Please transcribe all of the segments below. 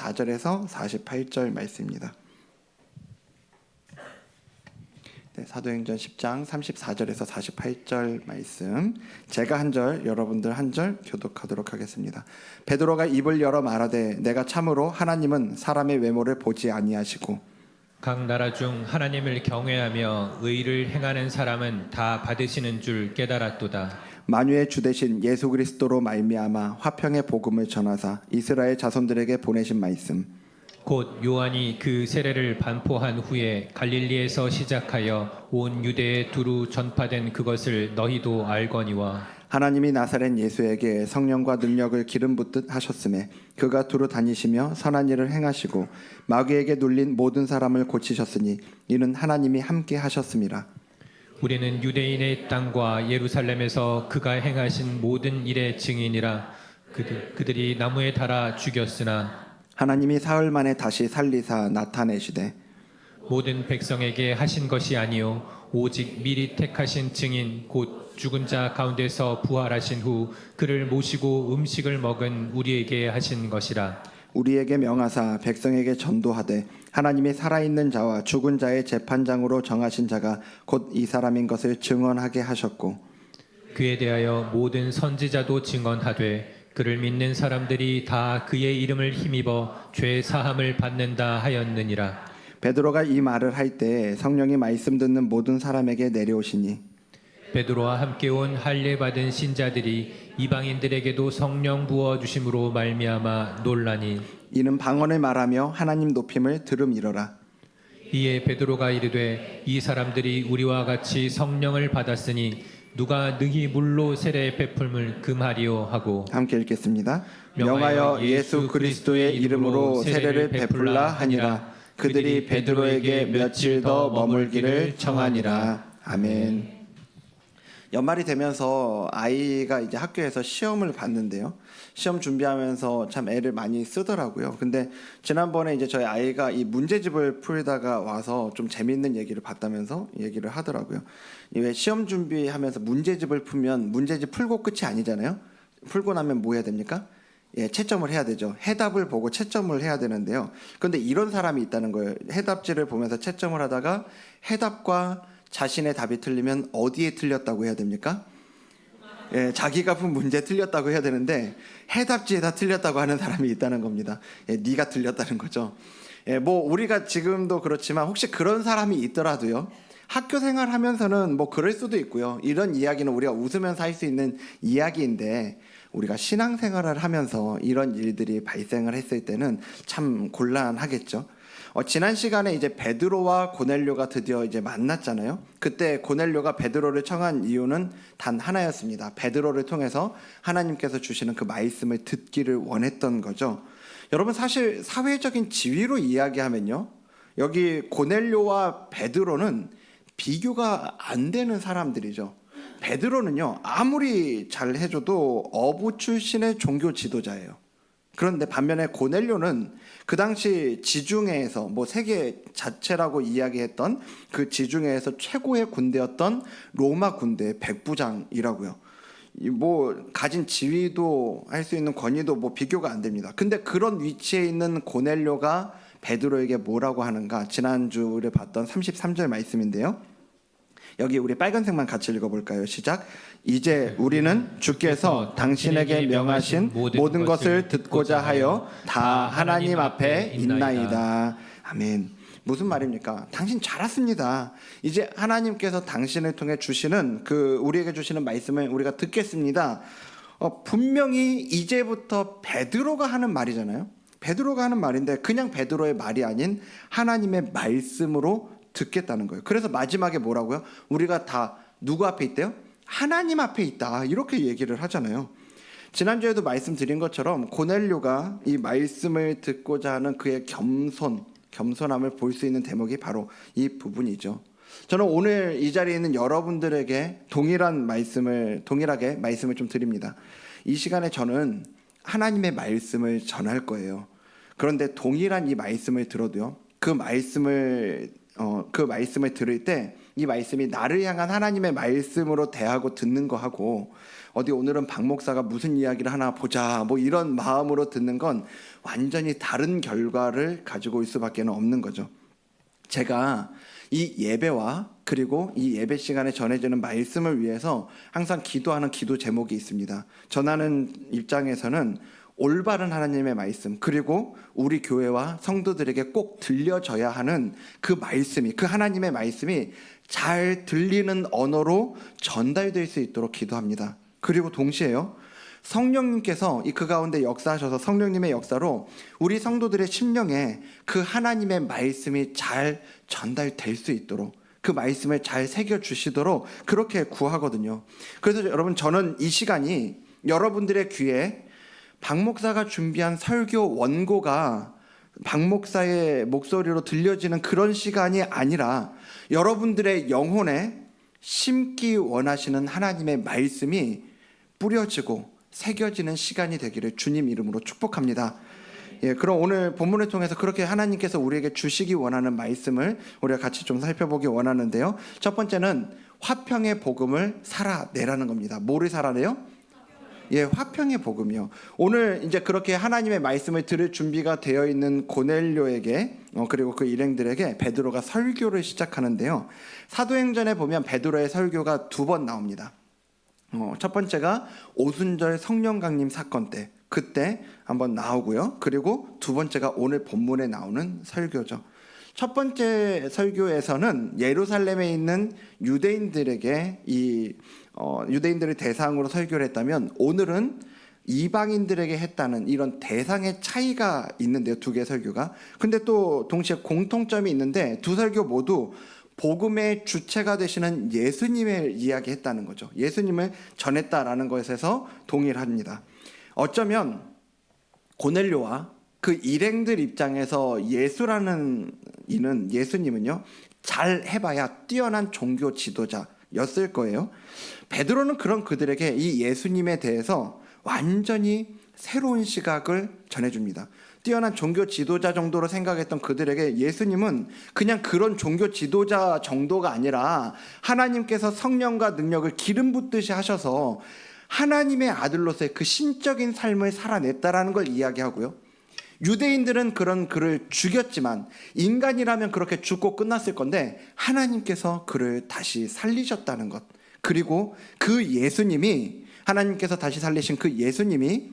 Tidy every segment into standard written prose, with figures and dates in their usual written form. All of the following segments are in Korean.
34절에서 48절 말씀입니다. 네, 사도행전 10장 34절에서 48절 말씀, 제가 한 절, 여러분들 한 절 교독하도록 하겠습니다. 베드로가 입을 열어 말하되 내가 참으로 하나님은 사람의 외모를 보지 아니하시고 각 나라 중 하나님을 경외하며 의를 행하는 사람은 다 받으시는 줄 깨달았도다. 만유의 주 되신 예수 그리스도로 말미암아 화평의 복음을 전하사 이스라엘 자손들에게 보내신 말씀, 곧 요한이 그 세례를 반포한 후에 갈릴리에서 시작하여 온 유대에 두루 전파된 그것을 너희도 알거니와 하나님이 나사렛 예수에게 성령과 능력을 기름 붓듯 하셨음에 그가 두루 다니시며 선한 일을 행하시고 마귀에게 눌린 모든 사람을 고치셨으니 이는 하나님이 함께 하셨음이라. 우리는 유대인의 땅과 예루살렘에서 그가 행하신 모든 일의 증인이라. 그들이 나무에 달아 죽였으나 하나님이 사흘 만에 다시 살리사 나타내시되 모든 백성에게 하신 것이 아니요 오직 미리 택하신 증인 곧 죽은 자 가운데서 부활하신 후 그를 모시고 음식을 먹은 우리에게 하신 것이라. 우리에게 명하사 백성에게 전도하되 하나님이 살아있는 자와 죽은 자의 재판장으로 정하신 자가 곧 이 사람인 것을 증언하게 하셨고 그에 대하여 모든 선지자도 증언하되 그를 믿는 사람들이 다 그의 이름을 힘입어 죄 사함을 받는다 하였느니라. 베드로가 이 말을 할 때 성령이 말씀 듣는 모든 사람에게 내려오시니 베드로와 함께 온 할례 받은 신자들이 이방인들에게도 성령 부어 주심으로 말미암아 놀라니 이는 방언을 말하며 하나님 높임을 들음이러라. 이에 베드로가 이르되 이 사람들이 우리와 같이 성령을 받았으니 누가 능히 물로 세례 베풀음을 금하리요 하고 함께 읽겠습니다. 명하여 예수 그리스도의 이름으로 세례를 베풀라 하니라. 그들이 베드로에게 며칠 더 머물기를 청하니라. 아멘. 연말이 되면서 아이가 이제 학교에서 시험을 봤는데요. 시험 준비하면서 참 애를 많이 쓰더라고요. 근데 지난번에 이제 저희 아이가 이 문제집을 풀다가 와서 좀 재밌는 얘기를 봤다면서 얘기를 하더라고요. 왜 시험 준비하면서 문제집을 풀면 문제집 풀고 끝이 아니잖아요. 풀고 나면 뭐 해야 됩니까? 예, 채점을 해야 되죠. 해답을 보고 채점을 해야 되는데요. 그런데 이런 사람이 있다는 거예요. 해답지를 보면서 채점을 하다가 해답과 자신의 답이 틀리면 어디에 틀렸다고 해야 됩니까? 예, 자기가 푼 문제 틀렸다고 해야 되는데 해답지에다 틀렸다고 하는 사람이 있다는 겁니다. 예, 네가 틀렸다는 거죠. 예, 뭐 우리가 지금도 그렇지만 혹시 그런 사람이 있더라도요. 학교 생활하면서는 뭐 그럴 수도 있고요. 이런 이야기는 우리가 웃으면서 할 수 있는 이야기인데 우리가 신앙생활을 하면서 이런 일들이 발생을 했을 때는 참 곤란하겠죠. 지난 시간에 이제 베드로와 고넬료가 드디어 이제 만났잖아요. 그때 고넬료가 베드로를 청한 이유는 단 하나였습니다. 베드로를 통해서 하나님께서 주시는 그 말씀을 듣기를 원했던 거죠. 여러분 사실 사회적인 지위로 이야기하면요. 여기 고넬료와 베드로는 비교가 안 되는 사람들이죠. 베드로는요. 아무리 잘 해줘도 어부 출신의 종교 지도자예요. 그런데 반면에 고넬료는 그 당시 지중해에서 뭐 세계 자체라고 이야기했던 그 지중해에서 최고의 군대였던 로마 군대의 백부장이라고요. 뭐 가진 지위도 할 수 있는 권위도 뭐 비교가 안 됩니다. 근데 그런 위치에 있는 고넬료가 베드로에게 뭐라고 하는가? 지난주에 봤던 33절 말씀인데요. 여기 우리 빨간색만 같이 읽어볼까요? 시작. 이제 우리는 주께서 당신에게 명하신 모든 것을 듣고자 하여 다 하나님 앞에 있나이다. 아멘. 무슨 말입니까? 당신 잘 왔습니다. 이제 하나님께서 당신을 통해 주시는 우리에게 주시는 말씀을 우리가 듣겠습니다. 분명히 이제부터 베드로가 하는 말이잖아요. 베드로가 하는 말인데 그냥 베드로의 말이 아닌 하나님의 말씀으로 듣겠다는 거예요. 그래서 마지막에 뭐라고요? 우리가 다 누구 앞에 있대요? 하나님 앞에 있다. 이렇게 얘기를 하잖아요. 지난주에도 말씀드린 것처럼 고넬료가 이 말씀을 듣고자 하는 그의 겸손함을 볼 수 있는 대목이 바로 이 부분이죠. 저는 오늘 이 자리에 있는 여러분들에게 동일하게 말씀을 좀 드립니다. 이 시간에 저는 하나님의 말씀을 전할 거예요. 그런데 동일한 이 말씀을 들어도요. 그 말씀을 들을 때 이 말씀이 나를 향한 하나님의 말씀으로 대하고 듣는 거 하고 어디 오늘은 박 목사가 무슨 이야기를 하나 보자 뭐 이런 마음으로 듣는 건 완전히 다른 결과를 가지고 올 수밖에 없는 거죠. 제가 이 예배와 그리고 이 예배 시간에 전해지는 말씀을 위해서 항상 기도하는 기도 제목이 있습니다. 전하는 입장에서는 올바른 하나님의 말씀, 그리고 우리 교회와 성도들에게 꼭 들려져야 하는 그 말씀이, 그 하나님의 말씀이 잘 들리는 언어로 전달될 수 있도록 기도합니다. 그리고 동시에요, 성령님께서 그 가운데 역사하셔서 성령님의 역사로 우리 성도들의 심령에 그 하나님의 말씀이 잘 전달될 수 있도록, 그 말씀을 잘 새겨주시도록 그렇게 구하거든요. 그래서 여러분, 저는 이 시간이 여러분들의 귀에 박 목사가 준비한 설교 원고가 박 목사의 목소리로 들려지는 그런 시간이 아니라 여러분들의 영혼에 심기 원하시는 하나님의 말씀이 뿌려지고 새겨지는 시간이 되기를 주님 이름으로 축복합니다. 그럼 오늘 본문을 통해서 그렇게 하나님께서 우리에게 주시기 원하는 말씀을 우리가 같이 좀 살펴보기 원하는데요. 첫 번째는 화평의 복음을 살아내라는 겁니다. 뭐를 살아내요? 화평의 복음이요. 오늘 이제 그렇게 하나님의 말씀을 들을 준비가 되어 있는 고넬료에게 그리고 그 일행들에게 베드로가 설교를 시작하는데요. 사도행전에 보면 베드로의 설교가 2번 나옵니다. 첫 번째가 오순절 성령 강림 사건 때, 그때 한번 나오고요. 그리고 두 번째가 오늘 본문에 나오는 설교죠. 첫 번째 설교에서는 예루살렘에 있는 유대인들에게 유대인들을 대상으로 설교를 했다면, 오늘은 이방인들에게 했다는 이런 대상의 차이가 있는데요. 두 개의 설교가. 근데 또 동시에 공통점이 있는데 두 설교 모두 복음의 주체가 되시는 예수님을 이야기했다는 거죠. 예수님을 전했다라는 것에서 동일합니다. 어쩌면 고넬료와 그 일행들 입장에서 예수님은요, 잘 해봐야 뛰어난 종교 지도자였을 거예요. 베드로는 그런 그들에게 이 예수님에 대해서 완전히 새로운 시각을 전해줍니다. 뛰어난 종교 지도자 정도로 생각했던 그들에게 예수님은 그냥 그런 종교 지도자 정도가 아니라 하나님께서 성령과 능력을 기름 붓듯이 하셔서 하나님의 아들로서의 그 신적인 삶을 살아냈다라는 걸 이야기하고요. 유대인들은 그런 그를 죽였지만 인간이라면 그렇게 죽고 끝났을 건데 하나님께서 그를 다시 살리셨다는 것, 그리고 그 예수님이, 하나님께서 다시 살리신 그 예수님이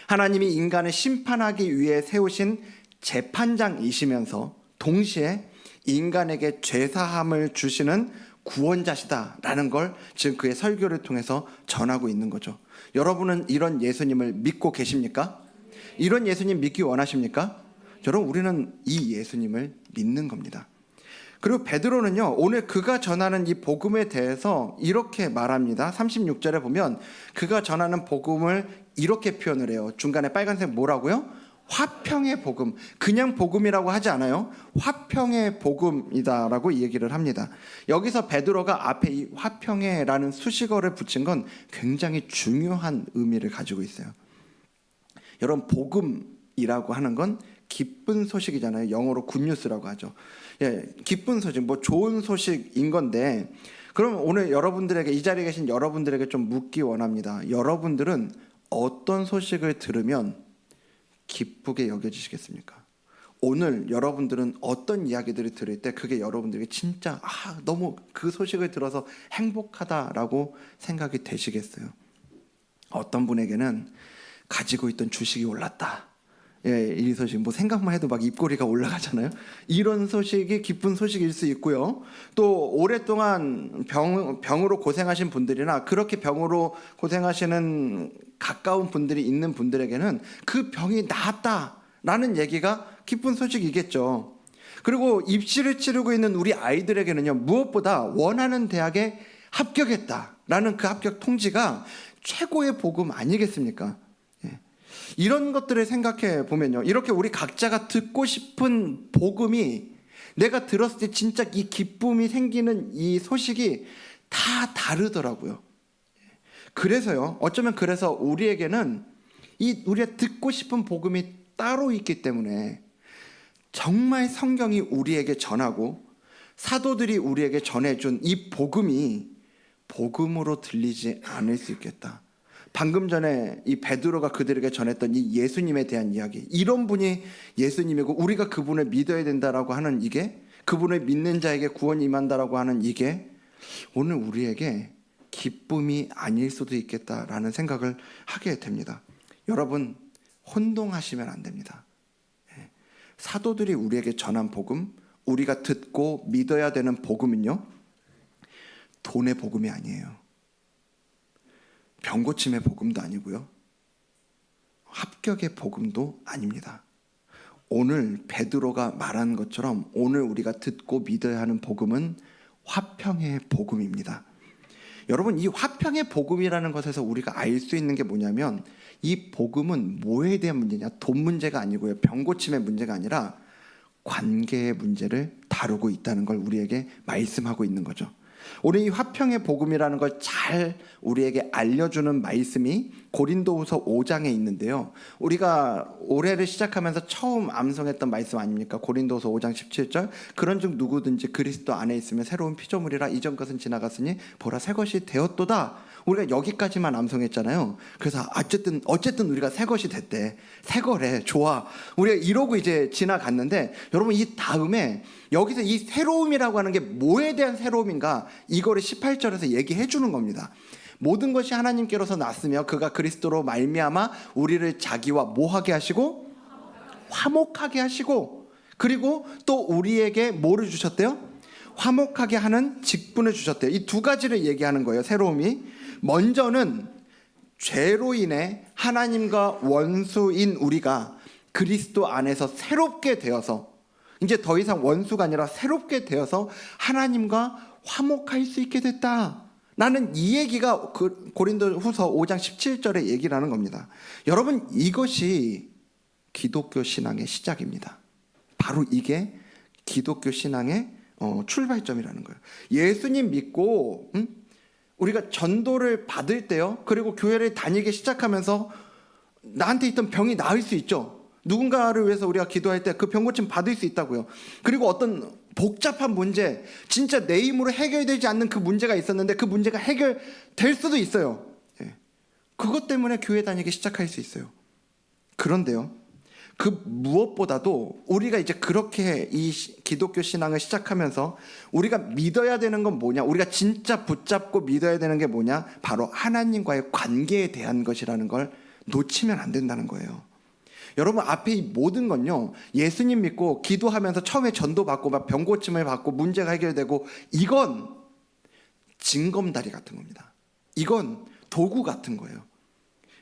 하나님이 인간을 심판하기 위해 세우신 재판장이시면서 동시에 인간에게 죄사함을 주시는 구원자시다라는 걸 지금 그의 설교를 통해서 전하고 있는 거죠. 여러분은 이런 예수님을 믿고 계십니까? 이런 예수님 믿기 원하십니까? 여러분, 우리는 이 예수님을 믿는 겁니다. 그리고 베드로는요, 오늘 그가 전하는 이 복음에 대해서 이렇게 말합니다. 36절에 보면 그가 전하는 복음을 이렇게 표현을 해요. 중간에 빨간색 뭐라고요? 화평의 복음. 그냥 복음이라고 하지 않아요. 화평의 복음이다라고 얘기를 합니다. 여기서 베드로가 앞에 이 화평의라는 수식어를 붙인 건 굉장히 중요한 의미를 가지고 있어요. 여러분, 복음이라고 하는 건 기쁜 소식이잖아요. 영어로 굿뉴스라고 하죠. 기쁜 소식, 좋은 소식인 건데, 그럼 오늘 여러분들에게, 이 자리에 계신 여러분들에게 좀 묻기 원합니다. 여러분들은 어떤 소식을 들으면 기쁘게 여겨지시겠습니까? 오늘 여러분들은 어떤 이야기들을 들을 때 그게 여러분들에게 진짜 너무 그 소식을 들어서 행복하다라고 생각이 되시겠어요? 어떤 분에게는 가지고 있던 주식이 올랐다, 이 소식, 생각만 해도 막 입꼬리가 올라가잖아요. 이런 소식이 기쁜 소식일 수 있고요. 또 오랫동안 병으로 고생하신 분들이나 그렇게 병으로 고생하시는 가까운 분들이 있는 분들에게는 그 병이 나았다라는 얘기가 기쁜 소식이겠죠. 그리고 입시를 치르고 있는 우리 아이들에게는요, 무엇보다 원하는 대학에 합격했다라는 그 합격 통지가 최고의 복음 아니겠습니까? 이런 것들을 생각해 보면요, 이렇게 우리 각자가 듣고 싶은 복음이, 내가 들었을 때 진짜 이 기쁨이 생기는 이 소식이 다 다르더라고요. 그래서요, 어쩌면 그래서 우리에게는 우리가 듣고 싶은 복음이 따로 있기 때문에 정말 성경이 우리에게 전하고 사도들이 우리에게 전해준 이 복음이 복음으로 들리지 않을 수 있겠다. 방금 전에 이 베드로가 그들에게 전했던 이 예수님에 대한 이야기, 이런 분이 예수님이고 우리가 그분을 믿어야 된다라고 하는 이게, 그분을 믿는 자에게 구원이 임한다라고 하는 이게 오늘 우리에게 기쁨이 아닐 수도 있겠다라는 생각을 하게 됩니다. 여러분, 혼동하시면 안 됩니다. 사도들이 우리에게 전한 복음, 우리가 듣고 믿어야 되는 복음은요, 돈의 복음이 아니에요. 병고침의 복음도 아니고요, 합격의 복음도 아닙니다. 오늘 베드로가 말한 것처럼 오늘 우리가 듣고 믿어야 하는 복음은 화평의 복음입니다. 여러분, 이 화평의 복음이라는 것에서 우리가 알 수 있는 게 뭐냐면, 이 복음은 뭐에 대한 문제냐? 돈 문제가 아니고요, 병고침의 문제가 아니라 관계의 문제를 다루고 있다는 걸 우리에게 말씀하고 있는 거죠. 오늘 이 화평의 복음이라는 걸 잘 우리에게 알려주는 말씀이 고린도후서 5장에 있는데요, 우리가 올해를 시작하면서 처음 암송했던 말씀 아닙니까? 고린도후서 5장 17절, 그런즉 누구든지 그리스도 안에 있으면 새로운 피조물이라, 이전 것은 지나갔으니 보라 새 것이 되었도다. 우리가 여기까지만 암송했잖아요. 그래서 어쨌든 우리가 새 것이 됐대, 새 거래, 좋아, 우리가 이러고 이제 지나갔는데, 여러분, 이 다음에 여기서 이 새로움이라고 하는 게 뭐에 대한 새로움인가, 이거를 18절에서 얘기해 주는 겁니다. 모든 것이 하나님께로서 났으며 그가 그리스도로 말미암아 우리를 자기와 뭐하게 하시고? 화목하게 하시고, 그리고 또 우리에게 뭐를 주셨대요? 화목하게 하는 직분을 주셨대요. 이 두 가지를 얘기하는 거예요, 새로움이. 먼저는 죄로 인해 하나님과 원수인 우리가 그리스도 안에서 새롭게 되어서, 이제 더 이상 원수가 아니라 새롭게 되어서 하나님과 화목할 수 있게 됐다. 나는 이 얘기가 고린도후서 5장 17절에 얘기를 하는 겁니다. 여러분, 이것이 기독교 신앙의 시작입니다. 바로 이게 기독교 신앙의 출발점이라는 거예요. 예수님 믿고 우리가 전도를 받을 때요, 그리고 교회를 다니기 시작하면서 나한테 있던 병이 나을 수 있죠. 누군가를 위해서 우리가 기도할 때 그 병고침 받을 수 있다고요. 그리고 어떤 복잡한 문제, 진짜 내 힘으로 해결되지 않는 그 문제가 있었는데 그 문제가 해결될 수도 있어요. 그것 때문에 교회 다니기 시작할 수 있어요. 그런데요, 그 무엇보다도 우리가 이제 그렇게 이 기독교 신앙을 시작하면서 우리가 믿어야 되는 건 뭐냐, 우리가 진짜 붙잡고 믿어야 되는 게 뭐냐, 바로 하나님과의 관계에 대한 것이라는 걸 놓치면 안 된다는 거예요. 여러분, 앞에 이 모든 건요, 예수님 믿고 기도하면서 처음에 전도받고 막 병고침을 받고 문제가 해결되고, 이건 징검다리 같은 겁니다. 이건 도구 같은 거예요.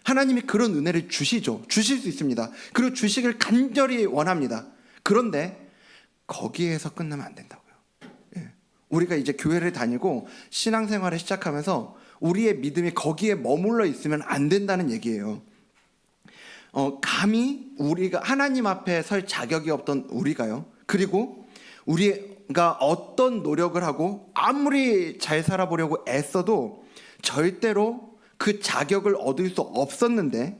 하나님이 그런 은혜를 주시죠. 주실 수 있습니다. 그리고 주시길 간절히 원합니다. 그런데 거기에서 끝나면 안 된다고요. 우리가 이제 교회를 다니고 신앙생활을 시작하면서 우리의 믿음이 거기에 머물러 있으면 안 된다는 얘기예요. 감히 우리가 하나님 앞에 설 자격이 없던 우리가요, 그리고 우리가 어떤 노력을 하고 아무리 잘 살아보려고 애써도 절대로 그 자격을 얻을 수 없었는데,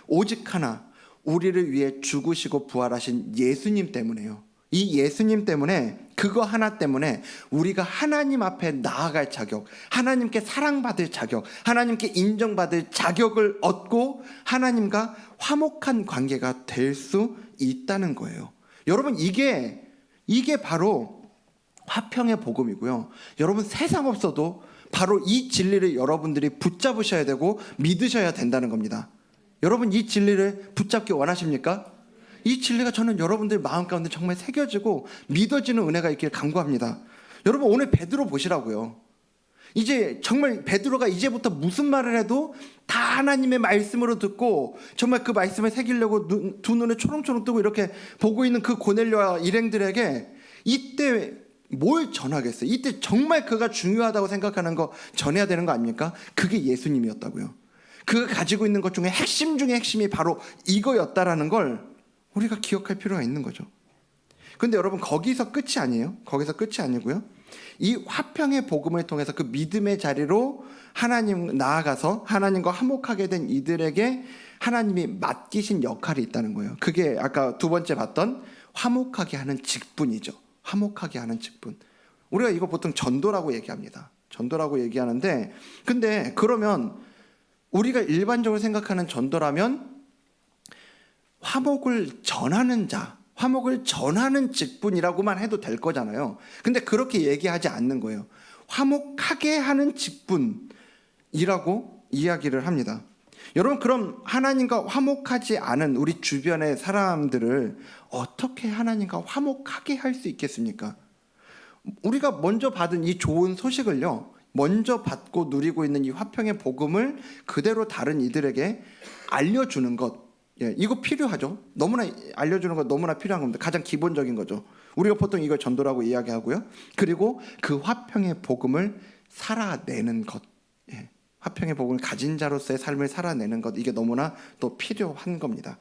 오직 하나, 우리를 위해 죽으시고 부활하신 예수님 때문에요. 이 예수님 때문에, 그거 하나 때문에 우리가 하나님 앞에 나아갈 자격, 하나님께 사랑받을 자격, 하나님께 인정받을 자격을 얻고 하나님과 화목한 관계가 될 수 있다는 거예요. 여러분, 이게 바로 화평의 복음이고요. 여러분, 세상 없어도 바로 이 진리를 여러분들이 붙잡으셔야 되고 믿으셔야 된다는 겁니다. 여러분, 이 진리를 붙잡기 원하십니까? 이 진리가 저는 여러분들 마음 가운데 정말 새겨지고 믿어지는 은혜가 있길 간구합니다. 여러분, 오늘 베드로 보시라고요. 이제 정말 베드로가 이제부터 무슨 말을 해도 다 하나님의 말씀으로 듣고 정말 그 말씀을 새기려고 두 눈에 초롱초롱 뜨고 이렇게 보고 있는 그 고넬료와 일행들에게 이때 뭘 전하겠어요? 이때 정말 그가 중요하다고 생각하는 거 전해야 되는 거 아닙니까? 그게 예수님이었다고요. 그가 가지고 있는 것 중에 핵심 중에 핵심이 바로 이거였다라는 걸 우리가 기억할 필요가 있는 거죠. 근데 여러분, 거기서 끝이 아니에요. 거기서 끝이 아니고요, 이 화평의 복음을 통해서 그 믿음의 자리로 하나님 나아가서 하나님과 화목하게 된 이들에게 하나님이 맡기신 역할이 있다는 거예요. 그게 아까 두 번째 봤던 화목하게 하는 직분이죠. 화목하게 하는 직분. 우리가 이거 보통 전도라고 얘기합니다. 전도라고 얘기하는데, 근데 그러면 우리가 일반적으로 생각하는 전도라면 화목을 전하는 자, 화목을 전하는 직분이라고만 해도 될 거잖아요. 근데 그렇게 얘기하지 않는 거예요. 화목하게 하는 직분이라고 이야기를 합니다. 여러분, 그럼 하나님과 화목하지 않은 우리 주변의 사람들을 어떻게 하나님과 화목하게 할 수 있겠습니까? 우리가 먼저 받은 이 좋은 소식을요, 먼저 받고 누리고 있는 이 화평의 복음을 그대로 다른 이들에게 알려주는 것, 이거 필요하죠. 너무나 알려주는 것 너무나 필요한 겁니다. 가장 기본적인 거죠. 우리가 보통 이걸 전도라고 이야기하고요. 그리고 그 화평의 복음을 살아내는 것, 화평의 복음을 가진 자로서의 삶을 살아내는 것, 이게 너무나 또 필요한 겁니다.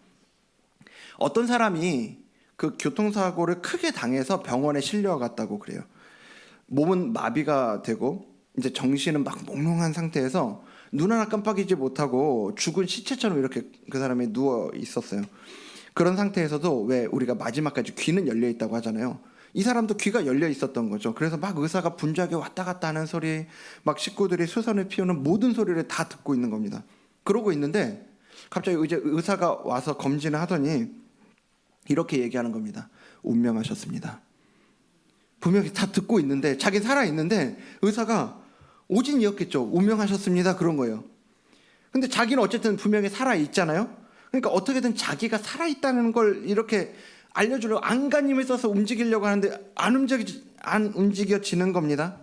어떤 사람이 그 교통사고를 크게 당해서 병원에 실려갔다고 그래요. 몸은 마비가 되고 이제 정신은 막 몽롱한 상태에서 눈 하나 깜빡이지 못하고 죽은 시체처럼 이렇게 그 사람이 누워 있었어요. 그런 상태에서도 왜 우리가 마지막까지 귀는 열려 있다고 하잖아요. 이 사람도 귀가 열려 있었던 거죠. 그래서 막 의사가 분주하게 왔다 갔다 하는 소리, 막 식구들이 수선을 피우는 모든 소리를 다 듣고 있는 겁니다. 그러고 있는데 갑자기 이제 의사가 와서 검진을 하더니 이렇게 얘기하는 겁니다. 운명하셨습니다. 분명히 다 듣고 있는데, 자기 살아있는데 의사가 오진이었겠죠. 운명하셨습니다. 그런 거예요. 근데 자기는 어쨌든 분명히 살아있잖아요. 그러니까 어떻게든 자기가 살아있다는 걸 이렇게 알려주려고 안간힘을 써서 움직이려고 하는데 안 움직여지는 겁니다.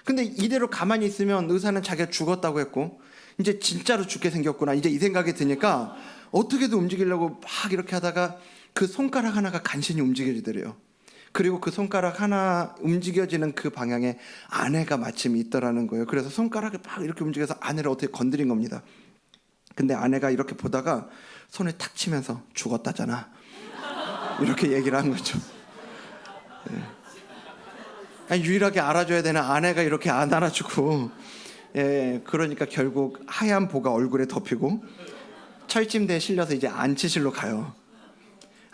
근데 이대로 가만히 있으면 의사는 자기가 죽었다고 했고 이제 진짜로 죽게 생겼구나, 이제 이 생각이 드니까 어떻게든 움직이려고 막 이렇게 하다가 그 손가락 하나가 간신히 움직여지더래요. 그리고 그 손가락 하나 움직여지는 그 방향에 아내가 마침 있더라는 거예요. 그래서 손가락을 막 이렇게 움직여서 아내를 어떻게 건드린 겁니다. 근데 아내가 이렇게 보다가 손을 탁 치면서 죽었다잖아, 이렇게 얘기를 한 거죠. 아니, 유일하게 알아줘야 되는 아내가 이렇게 안 알아주고, 그러니까 결국 하얀 보가 얼굴에 덮이고 철침대에 실려서 이제 안치실로 가요.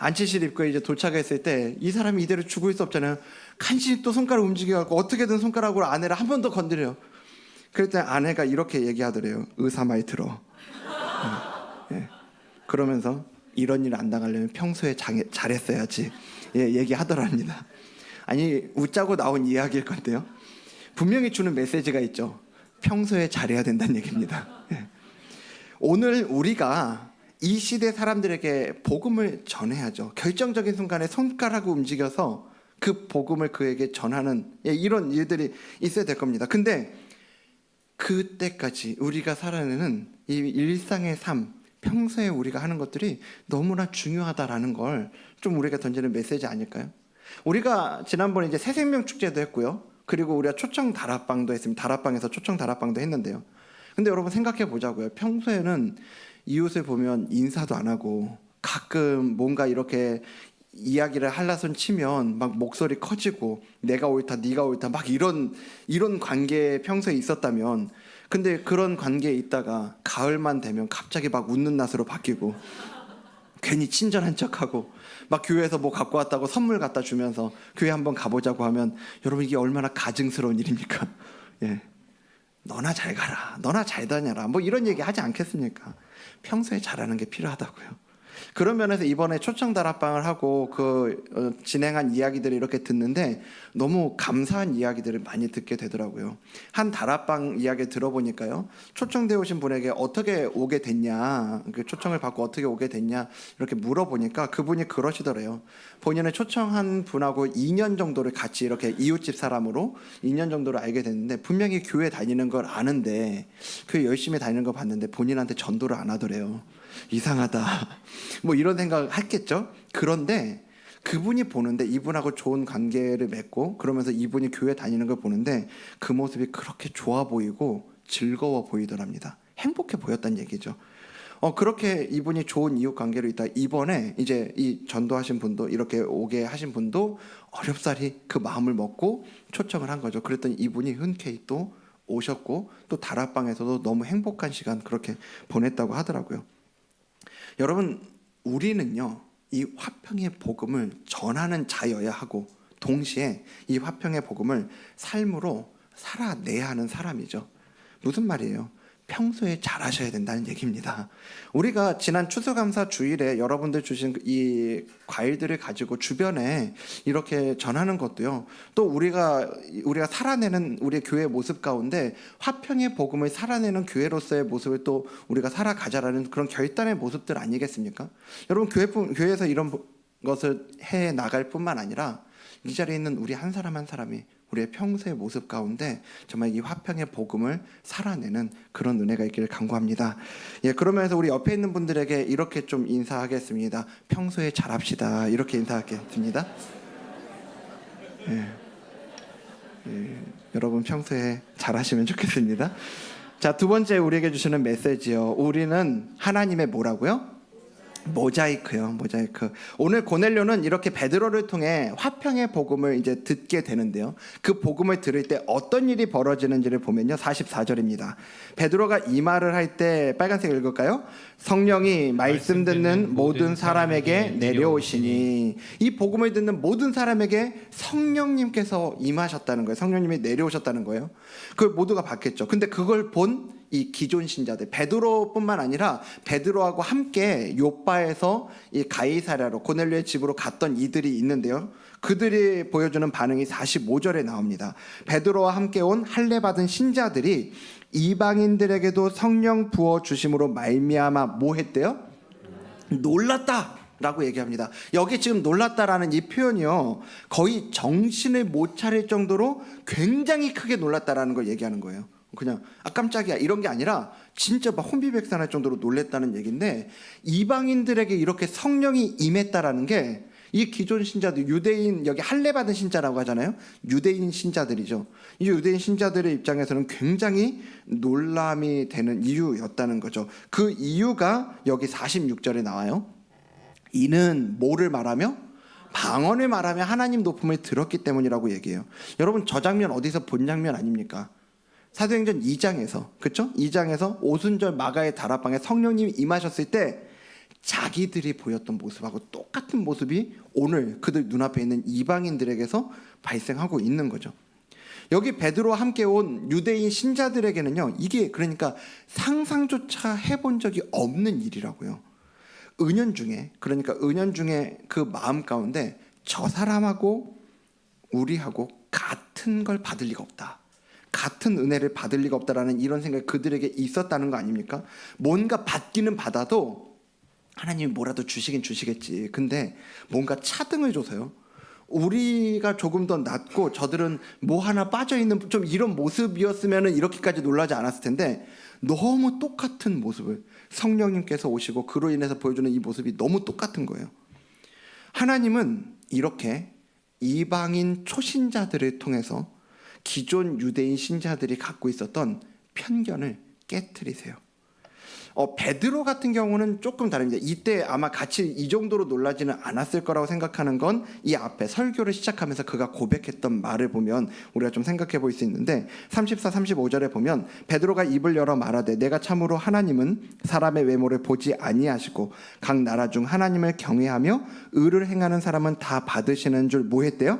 안치실 입구에 이제 도착했을 때 이 사람이 이대로 죽을 수 없잖아요. 간신히 또 손가락 움직여갖고 어떻게든 손가락으로 아내를 한 번 더 건드려요. 그랬더니 아내가 이렇게 얘기하더래요. 의사 말 들어. 그러면서 이런 일 안 당하려면 평소에 잘했어야지, 얘기하더랍니다. 아니, 웃자고 나온 이야기일 건데요, 분명히 주는 메시지가 있죠. 평소에 잘해야 된다는 얘기입니다. 오늘 우리가 이 시대 사람들에게 복음을 전해야죠. 결정적인 순간에 손가락을 움직여서 그 복음을 그에게 전하는, 이런 일들이 있어야 될 겁니다. 근데 그때까지 우리가 살아내는 이 일상의 삶, 평소에 우리가 하는 것들이 너무나 중요하다라는 걸 좀 우리가 던지는 메시지 아닐까요? 우리가 지난번에 이제 새생명 축제도 했고요. 그리고 우리가 초청 다락방도 했습니다. 다락방에서 초청 다락방도 했는데요. 근데 여러분 생각해 보자고요. 평소에는 이웃을 보면 인사도 안 하고 가끔 뭔가 이렇게 이야기를 한라손 치면 막 목소리 커지고 내가 옳다 네가 옳다 막 이런 관계에 평소에 있었다면, 근데 그런 관계에 있다가 가을만 되면 갑자기 막 웃는 낯으로 바뀌고 괜히 친절한 척하고 막 교회에서 뭐 갖고 왔다고 선물 갖다 주면서 교회 한번 가보자고 하면, 여러분 이게 얼마나 가증스러운 일입니까? 너나 잘 가라, 너나 잘 다녀라, 뭐 이런 얘기 하지 않겠습니까? 평소에 잘하는 게 필요하다고요. 그런 면에서 이번에 초청 다락방을 하고 진행한 이야기들을 이렇게 듣는데 너무 감사한 이야기들을 많이 듣게 되더라고요. 한 다락방 이야기 들어보니까요, 초청되어 오신 분에게 어떻게 오게 됐냐, 그 초청을 받고 어떻게 오게 됐냐 이렇게 물어보니까 그분이 그러시더래요. 본인은 초청한 분하고 2년 정도를 같이 이렇게 이웃집 사람으로 2년 정도를 알게 됐는데, 분명히 교회 다니는 걸 아는데 교회 열심히 다니는 거 봤는데 본인한테 전도를 안 하더래요. 이상하다, 뭐 이런 생각을 했겠죠. 그런데 그분이 보는데, 이분하고 좋은 관계를 맺고 그러면서 이분이 교회 다니는 걸 보는데 그 모습이 그렇게 좋아 보이고 즐거워 보이더랍니다. 행복해 보였다는 얘기죠. 그렇게 이분이 좋은 이웃 관계로 있다 이번에 이제 이 전도하신 분도, 이렇게 오게 하신 분도 어렵사리 그 마음을 먹고 초청을 한 거죠. 그랬더니 이분이 흔쾌히 또 오셨고 또 다락방에서도 너무 행복한 시간 그렇게 보냈다고 하더라고요. 여러분, 우리는요 이 화평의 복음을 전하는 자여야 하고 동시에 이 화평의 복음을 삶으로 살아내야 하는 사람이죠. 무슨 말이에요? 평소에 잘하셔야 된다는 얘기입니다. 우리가 지난 추수감사 주일에 여러분들 주신 이 과일들을 가지고 주변에 이렇게 전하는 것도요. 또 우리가 살아내는 우리 교회 모습 가운데 화평의 복음을 살아내는 교회로서의 모습을 또 우리가 살아가자라는 그런 결단의 모습들 아니겠습니까? 여러분 교회에서 이런 것을 해 나갈 뿐만 아니라 이 자리에 있는 우리 한 사람 한 사람이 우리의 평소의 모습 가운데 정말 이 화평의 복음을 살아내는 그런 은혜가 있기를 간구합니다. 예, 그러면서 우리 옆에 있는 분들에게 이렇게 좀 인사하겠습니다. 평소에 잘합시다. 이렇게 인사하겠습니다. 여러분 평소에 잘하시면 좋겠습니다. 자, 두 번째 우리에게 주시는 메시지요. 우리는 하나님의 뭐라고요? 모자이크요. 모자이크. 오늘 고넬료는 이렇게 베드로를 통해 화평의 복음을 이제 듣게 되는데요. 그 복음을 들을 때 어떤 일이 벌어지는지를 보면요. 44절입니다. 베드로가 이 말을 할 때 빨간색 읽을까요? 성령이 말씀 듣는 모든 사람에게 내려오시니, 이 복음을 듣는 모든 사람에게 성령님께서 임하셨다는 거예요. 성령님이 내려오셨다는 거예요. 그걸 모두가 봤겠죠. 근데 그걸 본 이 기존 신자들, 베드로뿐만 아니라 베드로하고 함께 요빠에서 이 가이사랴로 고넬료의 집으로 갔던 이들이 있는데요. 그들이 보여주는 반응이 45절에 나옵니다. 베드로와 함께 온 할례 받은 신자들이 이방인들에게도 성령 부어 주심으로 말미암아 뭐 했대요? 놀랐다 라고 얘기합니다. 여기 지금 놀랐다라는 이 표현이요, 거의 정신을 못 차릴 정도로 굉장히 크게 놀랐다라는 걸 얘기하는 거예요. 그냥 깜짝이야 이런 게 아니라 진짜 막 혼비백산할 정도로 놀랬다는 얘기인데, 이방인들에게 이렇게 성령이 임했다라는 게 이 기존 신자들, 유대인, 여기 할례 받은 신자라고 하잖아요. 유대인 신자들이죠. 이 유대인 신자들의 입장에서는 굉장히 놀람이 되는 이유였다는 거죠. 그 이유가 여기 46절에 나와요. 이는 뭐를 말하며? 방언을 말하며 하나님 높음을 들었기 때문이라고 얘기해요. 여러분, 저 장면 어디서 본 장면 아닙니까? 사도행전 2장에서, 그렇죠? 2장에서 오순절 마가의 다락방에 성령님이 임하셨을 때 자기들이 보였던 모습하고 똑같은 모습이 오늘 그들 눈앞에 있는 이방인들에게서 발생하고 있는 거죠. 여기 베드로와 함께 온 유대인 신자들에게는요, 이게 그러니까 상상조차 해본 적이 없는 일이라고요. 은연중에, 그러니까 은연중에 그 마음 가운데 저 사람하고 우리하고 같은 걸 받을 리가 없다, 같은 은혜를 받을 리가 없다라는 이런 생각이 그들에게 있었다는 거 아닙니까? 뭔가 받기는 받아도 하나님이 뭐라도 주시긴 주시겠지. 근데 뭔가 차등을 줘서요, 우리가 조금 더 낫고 저들은 뭐 하나 빠져있는 좀 이런 모습이었으면 이렇게까지 놀라지 않았을 텐데, 너무 똑같은 모습을 성령님께서 오시고 그로 인해서 보여주는 이 모습이 너무 똑같은 거예요. 하나님은 이렇게 이방인 초신자들을 통해서 기존 유대인 신자들이 갖고 있었던 편견을 깨트리세요. 베드로 같은 경우는 조금 다릅니다. 이때 아마 같이 이 정도로 놀라지는 않았을 거라고 생각하는 건 이 앞에 설교를 시작하면서 그가 고백했던 말을 보면 우리가 좀 생각해 볼 수 있는데, 34, 35절에 보면 베드로가 입을 열어 말하되 내가 참으로 하나님은 사람의 외모를 보지 아니하시고 각 나라 중 하나님을 경외하며 의를 행하는 사람은 다 받으시는 줄 뭐 했대요?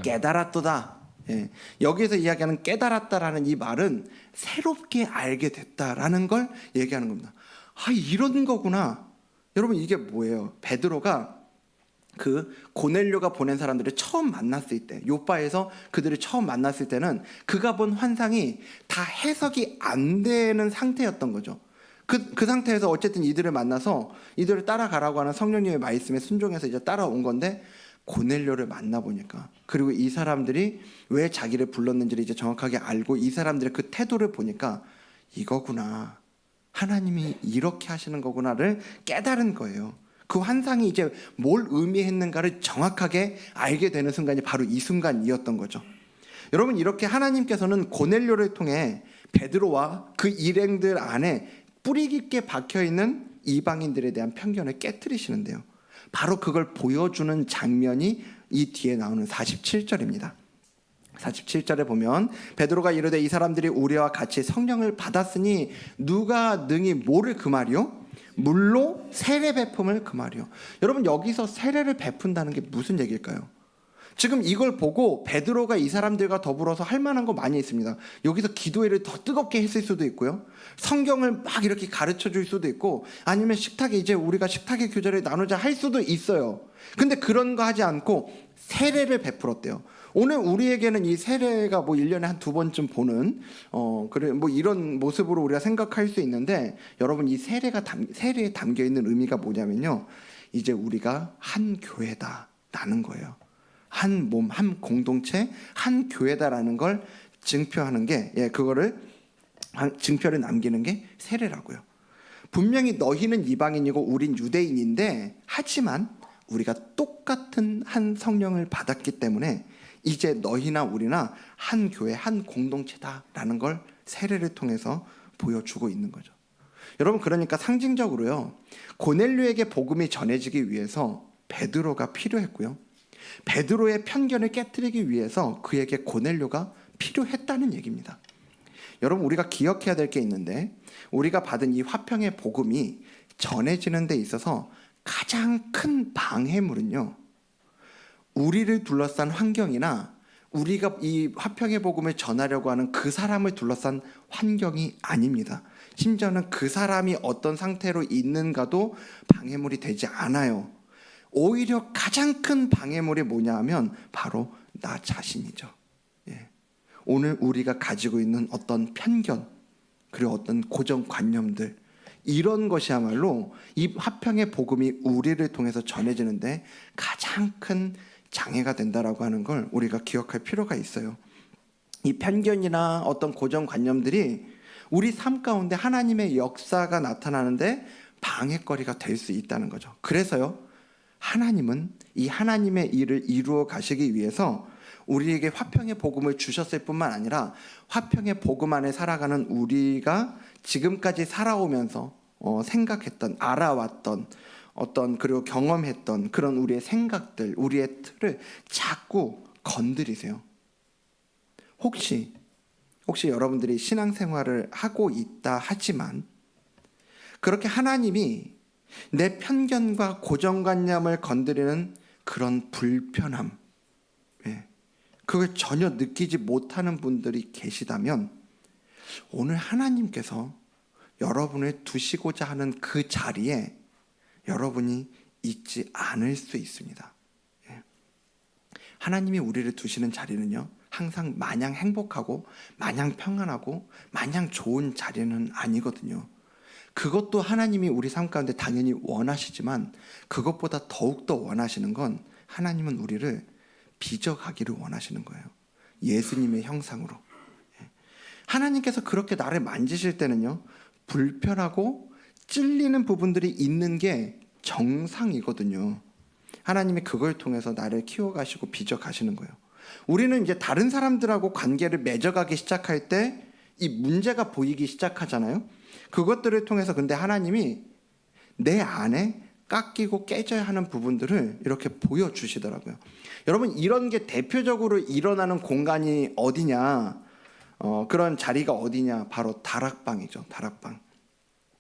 깨달았도다. 예, 여기서 이야기하는 깨달았다라는 이 말은 새롭게 알게 됐다라는 걸 얘기하는 겁니다. 이런 거구나. 여러분, 이게 뭐예요? 베드로가 그 고넬료가 보낸 사람들을 처음 만났을 때, 요빠에서 그들을 처음 만났을 때는 그가 본 환상이 다 해석이 안 되는 상태였던 거죠. 그 상태에서 어쨌든 이들을 만나서 이들을 따라가라고 하는 성령님의 말씀에 순종해서 이제 따라온 건데, 고넬료를 만나보니까, 그리고 이 사람들이 왜 자기를 불렀는지를 이제 정확하게 알고 이 사람들의 그 태도를 보니까 이거구나, 하나님이 이렇게 하시는 거구나를 깨달은 거예요. 그 환상이 이제 뭘 의미했는가를 정확하게 알게 되는 순간이 바로 이 순간이었던 거죠. 여러분, 이렇게 하나님께서는 고넬료를 통해 베드로와 그 일행들 안에 뿌리 깊게 박혀있는 이방인들에 대한 편견을 깨트리시는데요, 바로 그걸 보여주는 장면이 이 뒤에 나오는 47절입니다. 47절에 보면 베드로가 이르되 이 사람들이 우리와 같이 성령을 받았으니 누가 능히 뭐를 그 말이요? 물로 세례 베품을 그 말이요. 여러분, 여기서 세례를 베푼다는 게 무슨 얘기일까요? 지금 이걸 보고 베드로가 이 사람들과 더불어서 할 만한 거 많이 있습니다. 여기서 기도회를 더 뜨겁게 했을 수도 있고요. 성경을 막 이렇게 가르쳐 줄 수도 있고, 아니면 식탁에 이제 우리가 식탁의 교제를 나누자 할 수도 있어요. 근데 그런 거 하지 않고 세례를 베풀었대요. 오늘 우리에게는 이 세례가 뭐 1년에 한 2번쯤 보는 그래 뭐 이런 모습으로 우리가 생각할 수 있는데, 여러분 이 세례에 담겨 있는 의미가 뭐냐면요, 이제 우리가 한 교회다라는 거예요. 한 몸, 한 공동체, 한 교회다라는 걸 증표하는 게, 그거를 증표를 남기는 게 세례라고요. 분명히 너희는 이방인이고 우린 유대인인데, 하지만 우리가 똑같은 한 성령을 받았기 때문에 이제 너희나 우리나 한 교회, 한 공동체다라는 걸 세례를 통해서 보여주고 있는 거죠. 여러분, 그러니까 상징적으로요, 고넬료에게 복음이 전해지기 위해서 베드로가 필요했고요, 베드로의 편견을 깨뜨리기 위해서 그에게 고넬료가 필요했다는 얘기입니다. 여러분, 우리가 기억해야 될 게 있는데, 우리가 받은 이 화평의 복음이 전해지는 데 있어서 가장 큰 방해물은요, 우리를 둘러싼 환경이나 우리가 이 화평의 복음을 전하려고 하는 그 사람을 둘러싼 환경이 아닙니다. 심지어는 그 사람이 어떤 상태로 있는가도 방해물이 되지 않아요. 오히려 가장 큰 방해물이 뭐냐 하면 바로 나 자신이죠. 오늘 우리가 가지고 있는 어떤 편견, 그리고 어떤 고정관념들, 이런 것이야말로 이 화평의 복음이 우리를 통해서 전해지는데 가장 큰 장애가 된다라고 하는 걸 우리가 기억할 필요가 있어요. 이 편견이나 어떤 고정관념들이 우리 삶 가운데 하나님의 역사가 나타나는데 방해거리가 될 수 있다는 거죠. 그래서요, 하나님은 이 하나님의 일을 이루어 가시기 위해서 우리에게 화평의 복음을 주셨을 뿐만 아니라 화평의 복음 안에 살아가는 우리가 지금까지 살아오면서 생각했던, 알아왔던 어떤, 그리고 경험했던 그런 우리의 생각들, 우리의 틀을 자꾸 건드리세요. 혹시 여러분들이 신앙생활을 하고 있다 하지만 그렇게 하나님이 내 편견과 고정관념을 건드리는 그런 불편함, 그걸 전혀 느끼지 못하는 분들이 계시다면 오늘 하나님께서 여러분을 두시고자 하는 그 자리에 여러분이 있지 않을 수 있습니다. 하나님이 우리를 두시는 자리는요, 항상 마냥 행복하고 마냥 평안하고 마냥 좋은 자리는 아니거든요. 그것도 하나님이 우리 삶 가운데 당연히 원하시지만 그것보다 더욱더 원하시는 건 하나님은 우리를 빚어가기를 원하시는 거예요. 예수님의 형상으로. 하나님께서 그렇게 나를 만지실 때는요, 불편하고 찔리는 부분들이 있는 게 정상이거든요. 하나님이 그걸 통해서 나를 키워가시고 빚어가시는 거예요. 우리는 이제 다른 사람들하고 관계를 맺어가기 시작할 때 이 문제가 보이기 시작하잖아요. 그것들을 통해서 근데 하나님이 내 안에 깎이고 깨져야 하는 부분들을 이렇게 보여주시더라고요. 여러분, 이런 게 대표적으로 일어나는 공간이 어디냐, 그런 자리가 어디냐, 바로 다락방이죠. 다락방.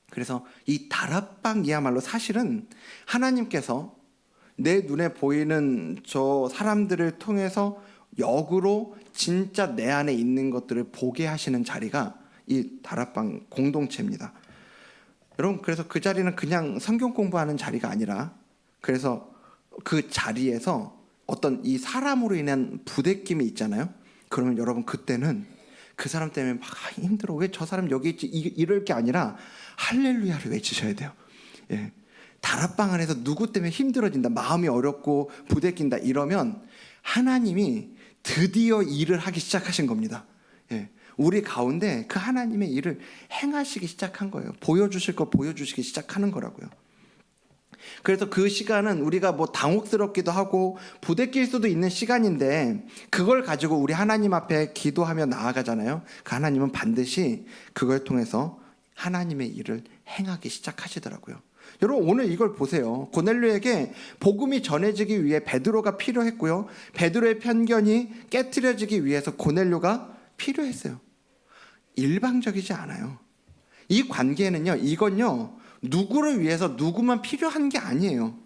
그래서 이 다락방이야말로 사실은 하나님께서 내 눈에 보이는 저 사람들을 통해서 역으로 진짜 내 안에 있는 것들을 보게 하시는 자리가 이 다락방 공동체입니다. 여러분, 그래서 그 자리는 그냥 성경 공부하는 자리가 아니라, 그래서 그 자리에서 어떤 이 사람으로 인한 부대낌이 있잖아요. 그러면 여러분, 그때는 그 사람 때문에 막 힘들어, 왜 저 사람 여기 있지, 이럴 게 아니라 할렐루야를 외치셔야 돼요. 다락방 안에서 누구 때문에 힘들어진다, 마음이 어렵고 부대낀다 이러면 하나님이 드디어 일을 하기 시작하신 겁니다. 우리 가운데 그 하나님의 일을 행하시기 시작한 거예요. 보여주실 거 보여주시기 시작하는 거라고요. 그래서 그 시간은 우리가 뭐 당혹스럽기도 하고 부대낄 수도 있는 시간인데, 그걸 가지고 우리 하나님 앞에 기도하며 나아가잖아요. 그 하나님은 반드시 그걸 통해서 하나님의 일을 행하기 시작하시더라고요. 여러분, 오늘 이걸 보세요. 고넬료에게 복음이 전해지기 위해 베드로가 필요했고요, 베드로의 편견이 깨트려지기 위해서 고넬료가 필요했어요. 일방적이지 않아요. 이 관계는요, 이건요, 누구를 위해서 누구만 필요한 게 아니에요.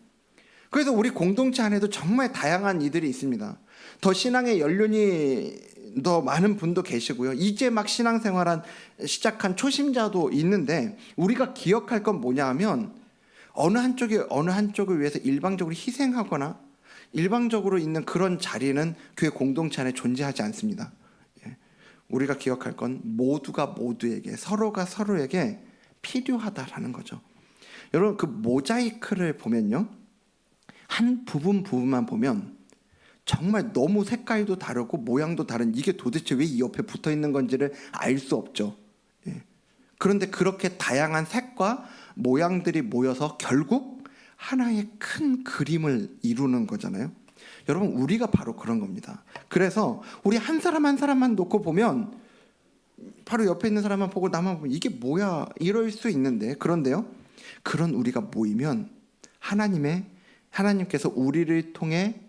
그래서 우리 공동체 안에도 정말 다양한 이들이 있습니다. 더 신앙의 연륜이 더 많은 분도 계시고요. 이제 막 신앙생활한 시작한 초심자도 있는데, 우리가 기억할 건 뭐냐 하면 어느 한쪽을 위해서 일방적으로 희생하거나 일방적으로 있는 그런 자리는 교회 공동체 안에 존재하지 않습니다. 우리가 기억할 건 모두가 모두에게, 서로가 서로에게 필요하다라는 거죠. 여러분, 그 모자이크를 보면요, 한 부분만 보면 정말 너무 색깔도 다르고 모양도 다른, 이게 도대체 왜 이 옆에 붙어 있는 건지를 알 수 없죠. 그런데 그렇게 다양한 색과 모양들이 모여서 결국 하나의 큰 그림을 이루는 거잖아요. 여러분, 우리가 바로 그런 겁니다. 그래서 우리 한 사람 한 사람만 놓고 보면, 바로 옆에 있는 사람만 보고 나만 보면 이게 뭐야 이럴 수 있는데, 그런데요, 그런 우리가 모이면 하나님께서 우리를 통해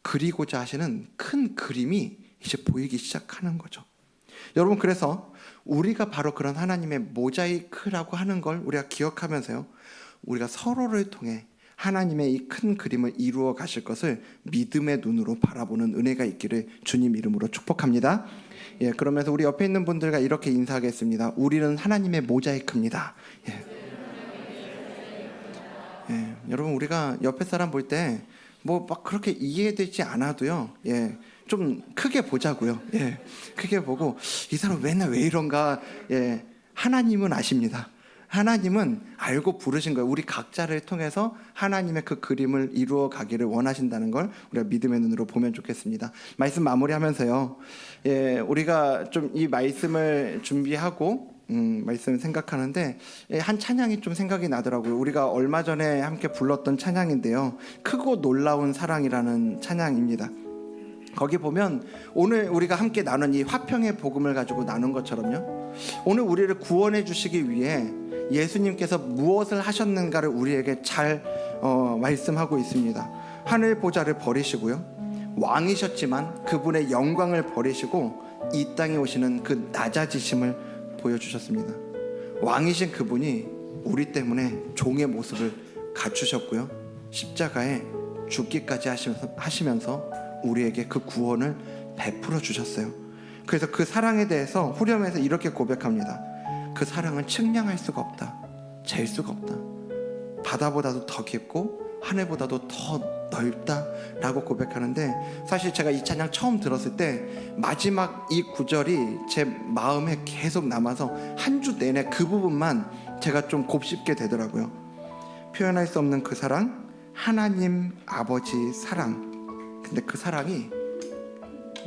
그리고자 하시는 큰 그림이 이제 보이기 시작하는 거죠. 여러분, 그래서 우리가 바로 그런 하나님의 모자이크라고 하는 걸 우리가 기억하면서요, 우리가 서로를 통해 하나님의 이 큰 그림을 이루어 가실 것을 믿음의 눈으로 바라보는 은혜가 있기를 주님 이름으로 축복합니다. 그러면서 우리 옆에 있는 분들과 이렇게 인사하겠습니다. 우리는 하나님의 모자이크입니다. 여러분, 우리가 옆에 사람 볼 때 뭐 막 그렇게 이해되지 않아도요, 좀 크게 보자고요. 크게 보고, 이 사람 맨날 왜 이런가. 하나님은 아십니다. 하나님은 알고 부르신 거예요. 우리 각자를 통해서 하나님의 그 그림을 이루어 가기를 원하신다는 걸 우리가 믿음의 눈으로 보면 좋겠습니다. 말씀 마무리하면서요, 우리가 좀 이 말씀을 준비하고 말씀을 생각하는데, 한 찬양이 좀 생각이 나더라고요. 우리가 얼마 전에 함께 불렀던 찬양인데요, 크고 놀라운 사랑이라는 찬양입니다. 거기 보면 오늘 우리가 함께 나눈 이 화평의 복음을 가지고 나눈 것처럼요, 오늘 우리를 구원해 주시기 위해 예수님께서 무엇을 하셨는가를 우리에게 잘 말씀하고 있습니다. 하늘 보좌를 버리시고요, 왕이셨지만 그분의 영광을 버리시고 이 땅에 오시는 그 낮아지심을 보여주셨습니다. 왕이신 그분이 우리 때문에 종의 모습을 갖추셨고요, 십자가에 죽기까지 하시면서 우리에게 그 구원을 베풀어 주셨어요. 그래서 그 사랑에 대해서 후렴에서 이렇게 고백합니다. 그 사랑은 측량할 수가 없다, 잴 수가 없다, 바다보다도 더 깊고 하늘보다도 더 넓다라고 고백하는데, 사실 제가 이 찬양 처음 들었을 때 마지막 이 구절이 제 마음에 계속 남아서 한 주 내내 그 부분만 제가 좀 곱씹게 되더라고요. 표현할 수 없는 그 사랑, 하나님 아버지 사랑. 근데 그 사랑이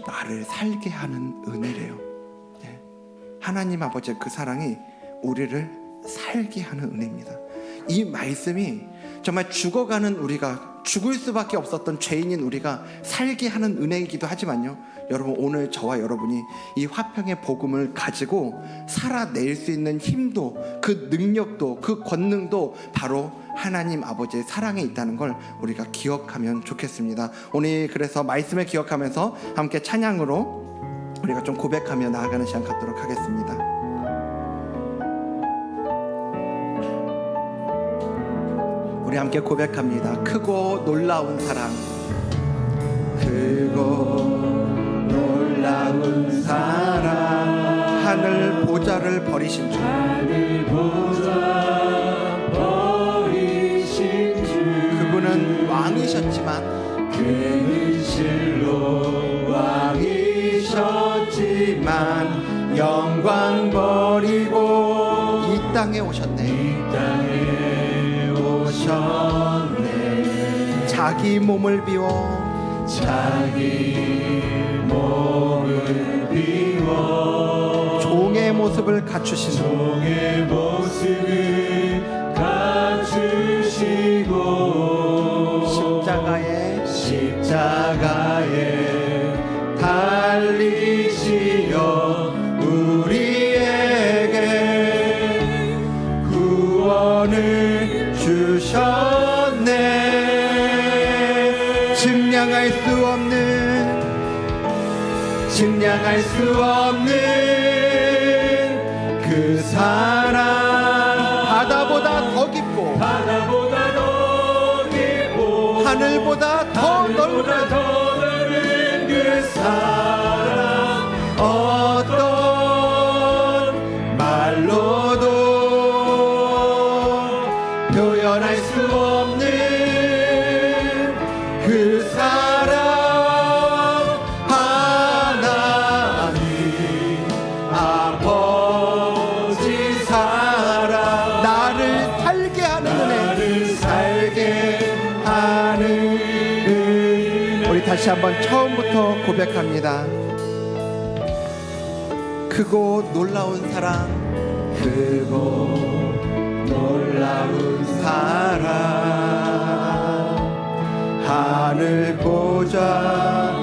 나를 살게 하는 은혜래요. 하나님 아버지의 그 사랑이 우리를 살게 하는 은혜입니다. 이 말씀이 정말 죽어가는 우리가, 죽을 수밖에 없었던 죄인인 우리가 살게 하는 은혜이기도 하지만요, 여러분, 오늘 저와 여러분이 이 화평의 복음을 가지고 살아낼 수 있는 힘도, 그 능력도, 그 권능도 바로 하나님 아버지의 사랑에 있다는 걸 우리가 기억하면 좋겠습니다. 오늘 그래서 말씀을 기억하면서 함께 찬양으로 우리가 좀 고백하며 나아가는 시간 갖도록 하겠습니다. 우리 함께 고백합니다. 크고 놀라운 사랑, 크고 놀라운 사랑, 하늘 보좌를 버리신 주, 하늘 보좌 버리신 주, 그분은 왕이셨지만, 그는 실로 왕이셨지만 영광 버리고 이 땅에 오셨네. 이 땅에 오셨네. 자기 몸을 비워, 자기 몸을 비워 종의 모습을 갖추신, 종의 모습을 갖추시고 십자가에 달리시어 우리에게 구원을 주셨네. 측량할 수 없는 그 사랑, 바다보다 더 깊고 더 넓은 그 사랑 어떤 말로도 표현할 수 없는 그 사랑 하나님 아버지 사랑 나를 살게 하는 은혜 살게 하는 은혜 우리 다시 한번 처음부터 고백합니다. 크고 놀라운 사랑 크고 놀라운 사랑 하늘 보좌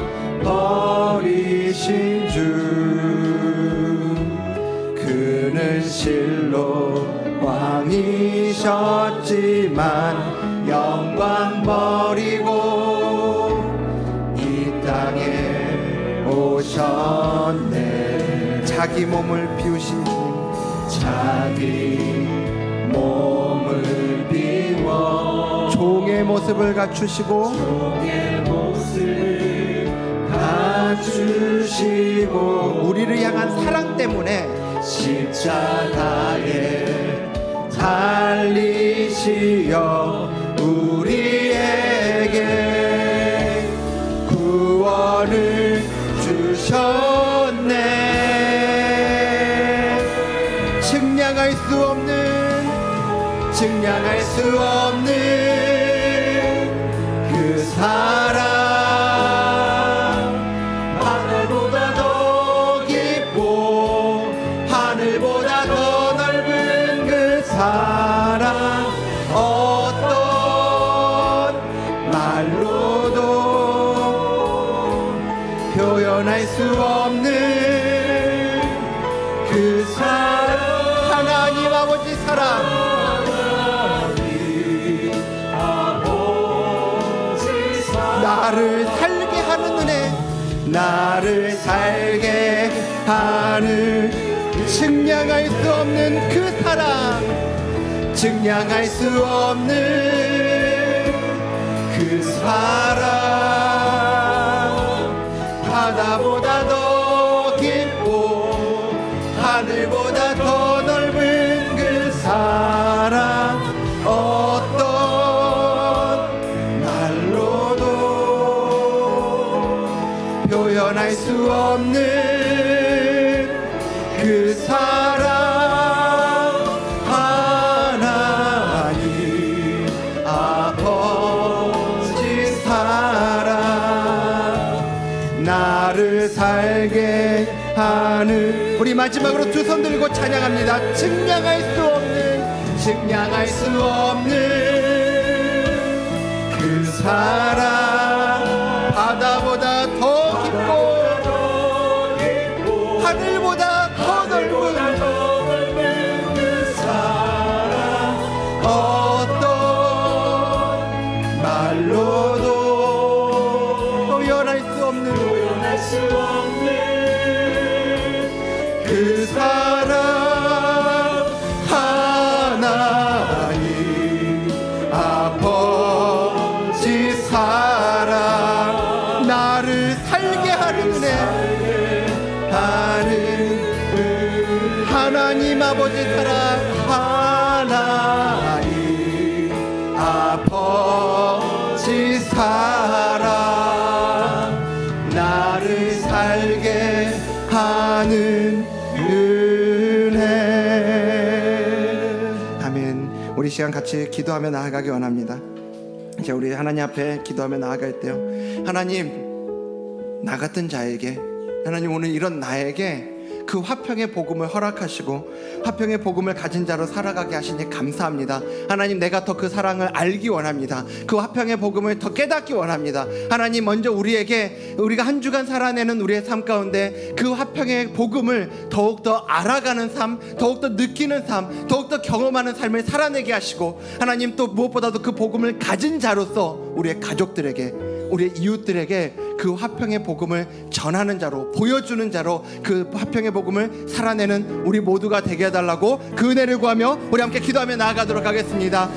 버리신 주 그는 실로 왕이셨지만 영광 버리고 이 땅에 오셨네 자기 몸을 비우신 주님 자기 몸을 비워 종의 모습을 갖추시고 종의 모습을 갖추시고 우리를 향한 사랑 때문에 십자가에 달리시어 우리에게 구원을 주셨네 증량할 수 없는 그 사랑 하늘보다 더 깊고 하늘보다 더 넓은 그 사랑 어떤 말로도 표현할 수 없는 그 사랑 하나님 아버지 사랑 나를 살게 하는 은혜 나를 살게 하는 증량할 수 없는 그 사랑 증량할 수 없는 그 사랑 바다보다 더 깊고 하늘보다 더 넓은 그 사랑 어떤 표현할 수 없는 그 사랑 하나님 아버지 사랑 나를 살게 하는 우리 마지막으로 두 손 들고 찬양합니다. 증량할 수 없는 그 사랑 바다보다 더 깊고 하늘보다 더 넓은 그 사랑 어떤 말로도 표현할 수 없는 그 사랑 하나님 아버지 사랑 나를 살게 하는 은혜 하나님 아버지 사랑 하나님 아버지 사랑 나를 살게 하는 은혜 아멘. 우리 시간 같이 기도하며 나아가기 원합니다. 이제 우리 하나님 앞에 기도하며 나아갈 때요 하나님 나 같은 자에게 하나님 오늘 이런 나에게 그 화평의 복음을 허락하시고 화평의 복음을 가진 자로 살아가게 하시니 감사합니다. 하나님 내가 더 그 사랑을 알기 원합니다. 그 화평의 복음을 더 깨닫기 원합니다. 하나님 먼저 우리가 한 주간 살아내는 우리의 삶 가운데 그 화평의 복음을 더욱더 알아가는 삶, 더욱더 느끼는 삶, 더욱더 경험하는 삶을 살아내게 하시고 하나님 또 무엇보다도 그 복음을 가진 자로서 우리의 가족들에게 우리의 이웃들에게 그 화평의 복음을 전하는 자로 보여주는 자로 그 화평의 복음을 살아내는 우리 모두가 되게 해달라고 그 은혜를 구하며 우리 함께 기도하며 나아가도록 하겠습니다.